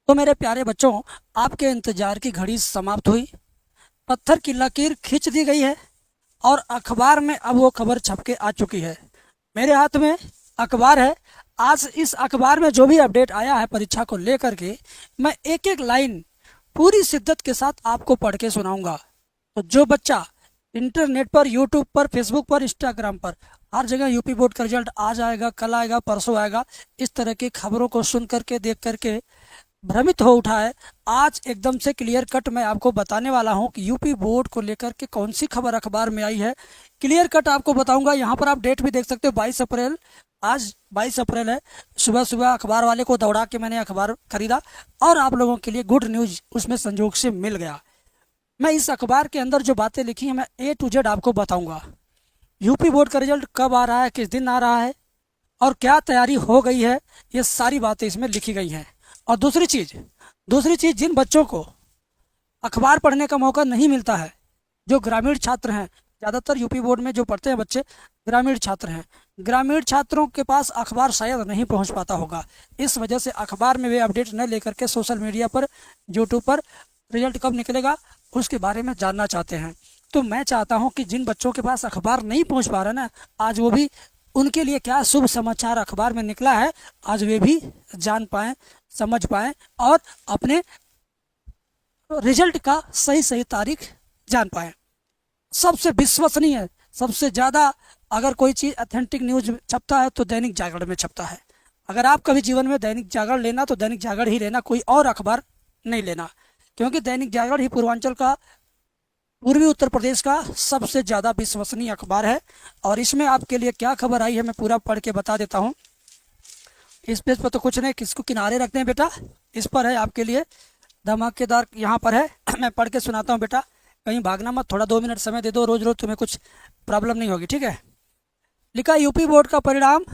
तो मेरे प्यारे बच्चों, आपके इंतजार की घड़ी समाप्त हुई, पत्थर की लकीर खींच दी गई है और अखबार में अब वो खबर छप के आ चुकी है। मेरे हाथ में अखबार है। आज इस अखबार में जो भी अपडेट आया है परीक्षा को लेकर के, मैं एक एक लाइन पूरी शिद्दत के साथ आपको पढ़ के सुनाऊंगा। तो जो बच्चा इंटरनेट पर, यूट्यूब पर, फेसबुक पर, इंस्टाग्राम पर हर जगह यूपी बोर्ड का रिजल्ट आज आएगा, कल आएगा, परसों आएगा, इस तरह की खबरों को सुन करके, देख करके भ्रमित हो उठा है, आज एकदम से क्लियर कट मैं आपको बताने वाला हूं कि यूपी बोर्ड को लेकर के कौन सी खबर अखबार में आई है। क्लियर कट आपको बताऊंगा। यहाँ पर आप डेट भी देख सकते हो, 22 अप्रैल। आज 22 अप्रैल है। सुबह सुबह अखबार वाले को दौड़ा के मैंने अखबार खरीदा और आप लोगों के लिए गुड न्यूज उसमें संजोग से मिल गया। मैं इस अखबार के अंदर जो बातें लिखी हैं मैं A to Z आपको बताऊंगा। यूपी बोर्ड का रिजल्ट कब आ रहा है, किस दिन आ रहा है और क्या तैयारी हो गई है, ये सारी बातें इसमें लिखी गई हैं। और दूसरी चीज जिन बच्चों को अखबार पढ़ने का मौका नहीं मिलता है, जो ग्रामीण छात्र हैं, ज़्यादातर यूपी बोर्ड में जो पढ़ते हैं बच्चे ग्रामीण छात्र हैं, ग्रामीण छात्रों के पास अखबार शायद नहीं पहुंच पाता होगा। इस वजह से अखबार में वे अपडेट न लेकर के सोशल मीडिया पर, यूट्यूब पर रिजल्ट कब निकलेगा उसके बारे में जानना चाहते हैं। तो मैं चाहता हूं कि जिन बच्चों के पास अखबार नहीं पहुंच पा रहा ना, आज वो भी, उनके लिए क्या शुभ समाचार अखबार में निकला है, आज वे भी जान पाएँ, समझ पाएँ और अपने रिजल्ट का सही सही तारीख जान पाएँ। सबसे विश्वसनीय, सबसे ज़्यादा अगर कोई चीज़ ऑथेंटिक न्यूज छपता है तो दैनिक जागरण में छपता है। अगर आप कभी जीवन में दैनिक जागरण लेना तो दैनिक जागरण ही लेना, कोई और अखबार नहीं लेना, क्योंकि दैनिक जागरण ही पूर्वांचल का, पूर्वी उत्तर प्रदेश का सबसे ज़्यादा विश्वसनीय अखबार है। और इसमें आपके लिए क्या खबर आई है मैं पूरा पढ़ के बता देता हूँ। इस पेज पर तो कुछ नहीं, किसको किनारे रखते हैं बेटा, इस पर है आपके लिए धमाकेदार, यहाँ पर है। मैं पढ़ के सुनाता हूँ बेटा, कहीं भागना मत, थोड़ा 2 मिनट समय दे दो, रोज रोज तुम्हें कुछ प्रॉब्लम नहीं होगी, ठीक है। लिखा यूपी बोर्ड का परिणाम,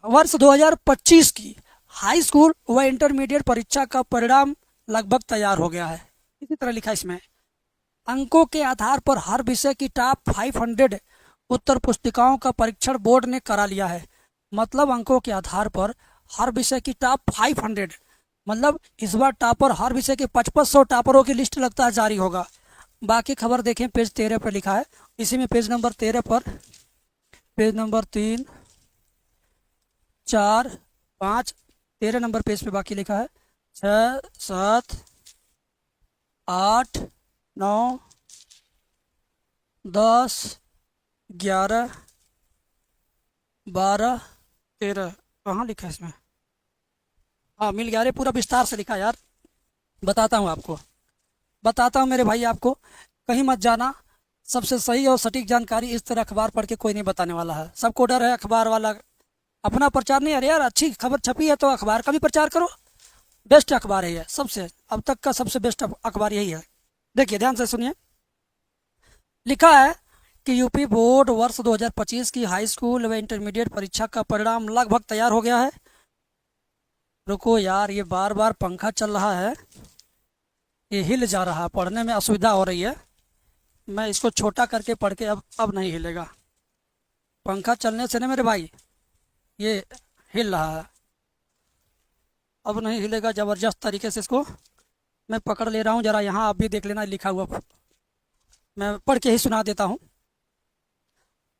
वर्ष 2025 की हाई स्कूल व इंटरमीडिएट परीक्षा का परिणाम लगभग तैयार हो गया है। इसी तरह लिखा इसमें, अंकों के आधार पर हर विषय की टॉप 500 उत्तर पुस्तिकाओं का परीक्षण बोर्ड ने करा लिया है। मतलब अंकों के आधार पर हर विषय की टॉप 500, मतलब इस बार टॉपर हर विषय के 5500 टॉपरों की लिस्ट लगता है जारी होगा। बाकी खबर देखें, पेज 13 पर लिखा है। इसी में पेज नंबर 13 पर, पेज नंबर 3, 4, 5, 13 नंबर पेज पे बाकी लिखा है 6, 7, 8, 9, 10, 11, 12, 13। कहाँ लिखा है इसमें? हाँ मिल गया रे, पूरा विस्तार से लिखा यार। बताता हूँ आपको, बताता हूँ मेरे भाई, आपको कहीं मत जाना। सबसे सही और सटीक जानकारी इस तरह अखबार पढ़ के कोई नहीं बताने वाला है। सबको डर है अखबार वाला अपना प्रचार नहीं। अरे यार, अच्छी खबर छपी है तो अखबार का भी प्रचार करो। बेस्ट अखबार है ये, सबसे अब तक का सबसे बेस्ट अखबार यही है। देखिए ध्यान से सुनिए, लिखा है कि यूपी बोर्ड वर्ष 2025 की हाई स्कूल व इंटरमीडिएट परीक्षा का परिणाम लगभग तैयार हो गया है। रुको यार, ये बार बार पंखा चल रहा है, ये हिल जा रहा है, पढ़ने में असुविधा हो रही है। मैं इसको छोटा करके पढ़ के, अब नहीं हिलेगा। पंखा चलने से ना मेरे भाई ये हिल रहा है, अब नहीं हिलेगा। ज़बरदस्त तरीके से इसको मैं पकड़ ले रहा हूँ। ज़रा यहाँ आप भी देख लेना, लिखा हुआ मैं पढ़ के ही सुना देता हूँ।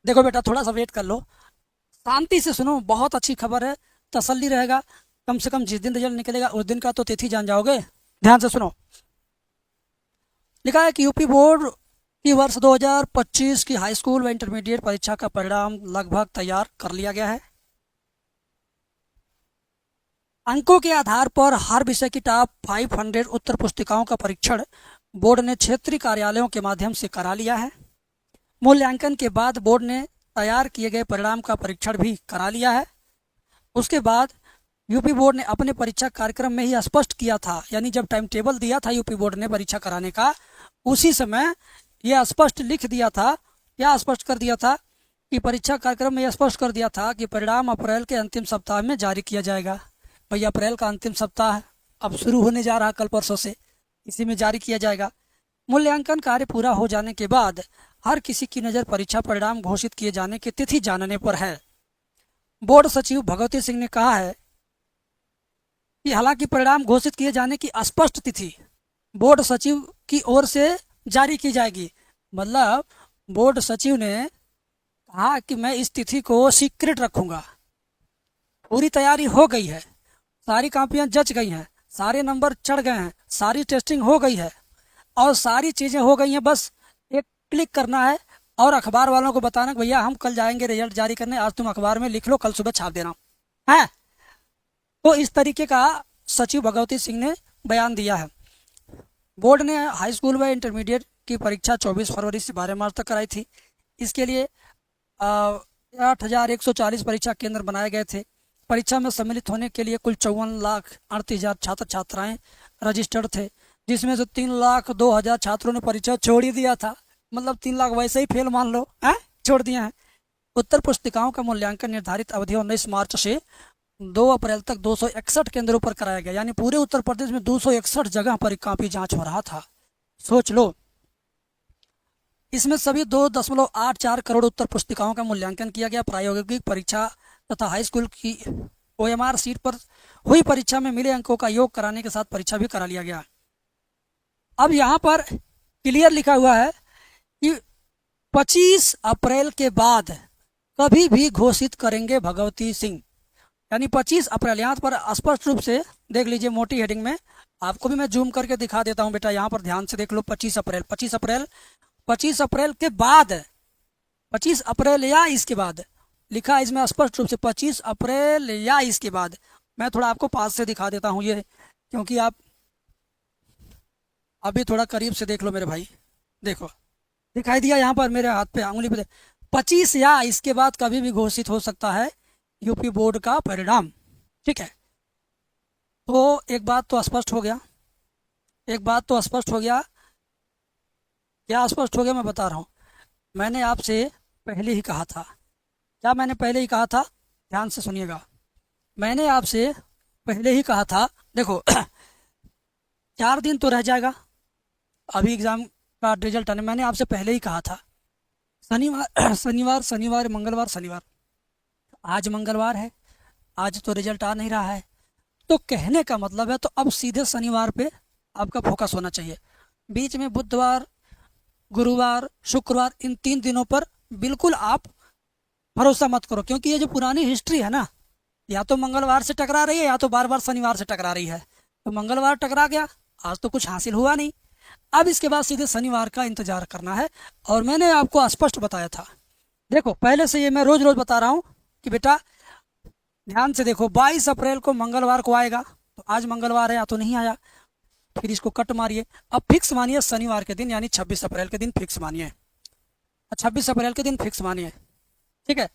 देखो बेटा, थोड़ा सा वेट कर लो, शांति से सुनो, बहुत अच्छी खबर है, तसल्ली रहेगा। कम से कम जिस दिन रिजल्ट निकलेगा उस दिन का तो तिथि जान जाओगे। ध्यान से सुनो, लिखा है कि यूपी बोर्ड की वर्ष 2025 की हाई स्कूल व इंटरमीडिएट परीक्षा का परिणाम लगभग तैयार कर लिया गया है। अंकों के आधार पर हर विषय की टॉप 500 उत्तर पुस्तिकाओं का परीक्षण बोर्ड ने क्षेत्रीय कार्यालयों के माध्यम से करा लिया है। मूल्यांकन के बाद बोर्ड ने तैयार किए गए परिणाम का परीक्षण भी करा लिया है। उसके बाद यूपी बोर्ड ने अपने परीक्षा कार्यक्रम में ही स्पष्ट किया था, यानी जब टाइम टेबल दिया था यूपी बोर्ड ने परीक्षा कराने का, उसी समय यह स्पष्ट लिख दिया था, क्या स्पष्ट कर दिया था कि परीक्षा कार्यक्रम में यह स्पष्ट कर दिया था कि परिणाम अप्रैल के अंतिम सप्ताह में जारी किया जाएगा। भैया अप्रैल का अंतिम सप्ताह अब शुरू होने जा रहा, कल परसों से इसी में जारी किया जाएगा। मूल्यांकन कार्य पूरा हो जाने के बाद हर किसी की नज़र परीक्षा परिणाम घोषित किए जाने की तिथि जानने पर है। बोर्ड सचिव भगवती सिंह ने कहा है कि हालांकि परिणाम घोषित किए जाने की स्पष्ट तिथि बोर्ड सचिव की ओर से जारी की जाएगी। मतलब बोर्ड सचिव ने कहा कि मैं इस तिथि को सीक्रेट रखूंगा। पूरी तैयारी हो गई है, सारी कापियां जच गई हैं, सारे नंबर चढ़ गए हैं, सारी टेस्टिंग हो गई है और सारी चीज़ें हो गई हैं। बस एक क्लिक करना है और अखबार वालों को बताना कि भैया हम कल जाएंगे रिजल्ट जारी करने, आज तुम अखबार में लिख लो, कल सुबह छाप देना है। तो इस तरीके का सचिव भगवती सिंह ने बयान दिया है। बोर्ड ने हाई स्कूल व इंटरमीडिएट की परीक्षा 24 फरवरी से 12 मार्च तक कराई थी। इसके लिए 8,140 परीक्षा केंद्र बनाए गए थे। परीक्षा में सम्मिलित होने के लिए कुल 54,38,000 छात्र छात्राएं रजिस्टर्ड थे, जिसमें से 3,02,000 छात्रों ने परीक्षा छोड़ ही दिया था। मतलब 3 लाख वैसे ही फेल मान लो, हैं, छोड़ दिए हैं। उत्तर पुस्तिकाओं का मूल्यांकन निर्धारित अवधि 19 मार्च से 2 अप्रैल तक 261 केंद्रों पर कराया गया। यानी पूरे उत्तर प्रदेश में 261 जगह पर कापी जांच हो रहा था। सोच लो। इसमें सभी 2.84 करोड़ उत्तर पुस्तिकाओं का मूल्यांकन किया गया। प्रायोगिक परीक्षा तथा हाई स्कूल की OMR सीट पर हुई परीक्षा में मिले अंकों का योग कराने के साथ परीक्षा भी करा लिया गया। अब यहाँ पर क्लियर लिखा हुआ है कि 25 अप्रैल के बाद कभी भी घोषित करेंगे भगवती सिंह। यानी 25 अप्रैल, यहाँ पर स्पष्ट रूप से देख लीजिए मोटी हेडिंग में। आपको भी मैं जूम करके दिखा देता हूँ बेटा, यहाँ पर ध्यान से देख लो। 25 अप्रैल, 25 अप्रैल, 25 अप्रैल के बाद, 25 अप्रैल या इसके बाद लिखा है इसमें स्पष्ट रूप से, 25 अप्रैल या इसके बाद। मैं थोड़ा आपको पास से दिखा देता हूँ ये, क्योंकि आप अभी थोड़ा करीब से देख लो मेरे भाई। देखो दिखाई दिया यहाँ पर मेरे हाथ पे, उंगली पे। 25 या इसके बाद कभी भी घोषित हो सकता है यूपी बोर्ड का परिणाम। ठीक है, तो एक बात तो स्पष्ट हो गया, एक बात तो स्पष्ट हो गया। क्या स्पष्ट हो गया मैं बता रहा हूँ। मैंने आपसे पहले ही कहा था, क्या मैंने पहले ही कहा था, ध्यान से सुनिएगा। मैंने आपसे पहले ही कहा था, देखो 4 दिन तो रह जाएगा अभी एग्ज़ाम का रिजल्ट आने। मैंने आपसे पहले ही कहा था शनिवार शनिवार शनिवार मंगलवार शनिवार, आज मंगलवार है, आज तो रिजल्ट आ नहीं रहा है। तो कहने का मतलब है, तो अब सीधे शनिवार पे आपका फोकस होना चाहिए। बीच में बुधवार, गुरुवार, शुक्रवार, इन 3 दिनों पर बिल्कुल आप भरोसा मत करो, क्योंकि ये जो पुरानी हिस्ट्री है ना, या तो मंगलवार से टकरा रही है या तो बार बार शनिवार से टकरा रही है। तो मंगलवार टकरा गया, आज तो कुछ हासिल हुआ नहीं। अब इसके बाद सीधे शनिवार का इंतजार करना है। और मैंने आपको स्पष्ट बताया था, देखो पहले से ये मैं रोज रोज बता रहा हूँ कि बेटा ध्यान से देखो, 22 अप्रैल को मंगलवार को आएगा, तो आज मंगलवार है या तो नहीं आया, फिर इसको कट मारिए। अब फिक्स मानिए शनिवार के दिन, यानी 26 अप्रैल के दिन फिक्स मानिए, 26 अप्रैल के दिन फिक्स मानिए। ठीक है,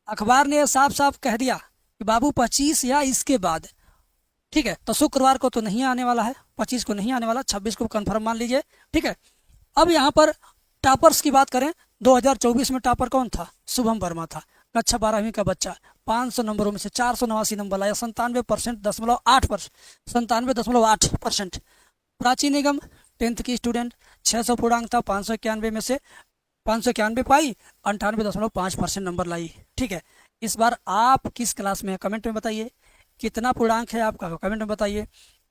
अखबार ने साफ साफ कह दिया कि बाबू 25 या इसके बाद। ठीक है, तो शुक्रवार को तो नहीं आने वाला है, 25 को नहीं आने वाला, 26 को कंफर्म मान लीजिए। ठीक है, अब यहाँ पर टॉपर्स की बात करें, 2024 में टॉपर कौन था? शुभम वर्मा था, कक्षा 12वीं का बच्चा। 500 नंबरों में से 489 नंबर लाया, 97.8%। प्राची निगम 10th की स्टूडेंट, 600 पूर्णांक था, 591 में से 591 पाई, 98.5% नंबर लाई। ठीक है, इस बार आप किस क्लास में है कमेंट में बताइए। कितना पूर्णांक है आपका कमेंट में बताइए।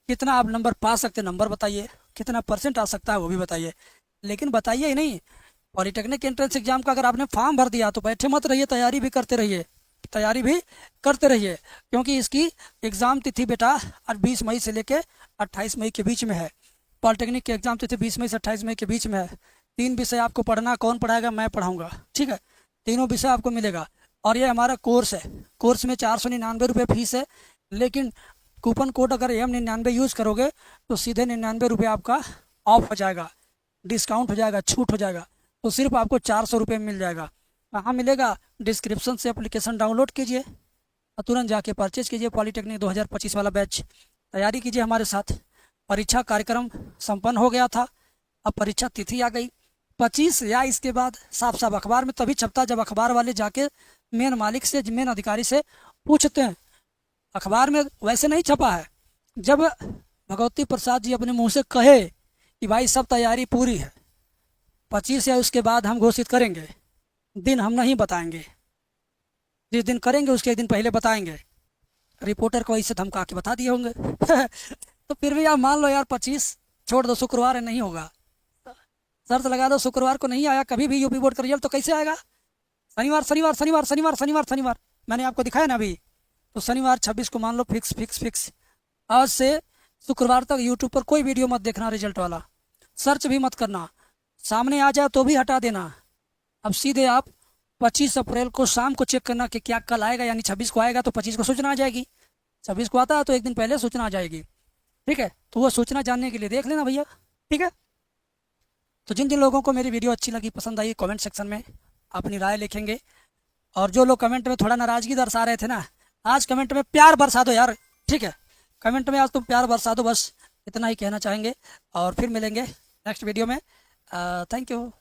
कितना आप नंबर पा सकते नंबर बताइए। कितना परसेंट आ सकता है वो भी बताइए। लेकिन बताइए ही नहीं, पॉलिटेक्निक एंट्रेंस एग्जाम का अगर आपने फॉर्म भर दिया तो बैठे मत रहिए, तैयारी भी करते रहिए, तैयारी भी करते रहिए, क्योंकि इसकी एग्ज़ाम तिथि बेटा 20 मई से लेकर 28 मई के बीच में है। पॉलिटेक्निक की एग्जाम तिथि 20 मई से 28 मई के बीच में है। 3 विषय आपको पढ़ना, कौन पढ़ाएगा? मैं पढ़ाऊँगा। ठीक है, तीनों विषय आपको मिलेगा। और ये हमारा कोर्स है, कोर्स में 499 रुपये फीस है, लेकिन कूपन कोड अगर AM99 यूज़ करोगे तो सीधे 99 रुपये आपका ऑफ हो जाएगा, डिस्काउंट हो जाएगा, छूट हो जाएगा। तो सिर्फ आपको 400 रुपये मिल जाएगा। कहाँ मिलेगा? डिस्क्रिप्शन से एप्लीकेशन डाउनलोड कीजिए और तुरंत जाके परचेज कीजिए। पॉलिटेक्निक 2025 वाला बैच, तैयारी कीजिए हमारे साथ। परीक्षा कार्यक्रम संपन्न हो गया था, अब परीक्षा तिथि आ गई 25 या इसके बाद। साफ साफ अखबार में तभी छपता जब अखबार वाले जाके मेन मालिक से, मेन अधिकारी से पूछते हैं। अखबार में वैसे नहीं छपा है, जब भगवती प्रसाद जी अपने मुंह से कहे कि भाई सब तैयारी पूरी है, 25 या उसके बाद हम घोषित करेंगे। दिन हम नहीं बताएंगे, जिस दिन करेंगे उसके एक दिन पहले बताएंगे। रिपोर्टर को ऐसे धमका के बता दिए होंगे। तो फिर भी आप मान लो यार 25 छोड़ दो, शुक्रवार है नहीं होगा, शर्त लगा दो शुक्रवार को नहीं आया कभी भी यूपी बोर्ड का रिजल्ट तो कैसे आएगा? शनिवार शनिवार शनिवार शनिवार शनिवार शनिवार, मैंने आपको दिखाया ना अभी। तो शनिवार 26 को मान लो फिक्स फिक्स फिक्स। आज से शुक्रवार तक यूट्यूब पर कोई वीडियो मत देखना रिजल्ट वाला, सर्च भी मत करना, सामने आ जाए तो भी हटा देना। अब सीधे आप 25 अप्रैल को शाम को चेक करना कि क्या कल आएगा, यानी 26 को आएगा तो 25 को सूचना आ जाएगी। 26 को आता है तो एक दिन पहले सूचना आ जाएगी, ठीक है? तो वो सूचना जानने के लिए देख लेना भैया, ठीक है? तो जिन जिन लोगों को मेरी वीडियो अच्छी लगी, पसंद आई, कमेंट सेक्शन में अपनी राय लिखेंगे। और जो लोग कमेंट में थोड़ा नाराज़गी दर्शा रहे थे ना, आज कमेंट में प्यार बरसा दो यार, ठीक है? कमेंट में आज तुम प्यार बरसा दो, बस इतना ही कहना चाहेंगे। और फिर मिलेंगे नेक्स्ट वीडियो में। Thank you.